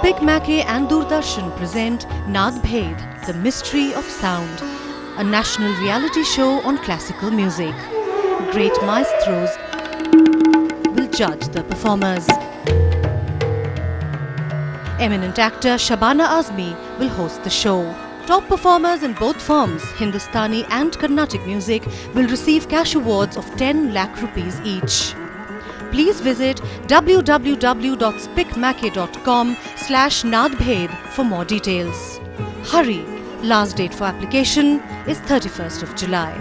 SPIC MACAY and Doordarshan present Naad Bhed, the mystery of sound, a national reality show on classical music. Great maestros will judge the performers. Eminent actor Shabana Azmi will host the show. Top performers in both forms, Hindustani and Carnatic music, will receive cash awards of 10 lakh rupees each. Please visit www.spicmacay.com/Naad Bhed for more details. Hurry! Last date for application is 31st of July.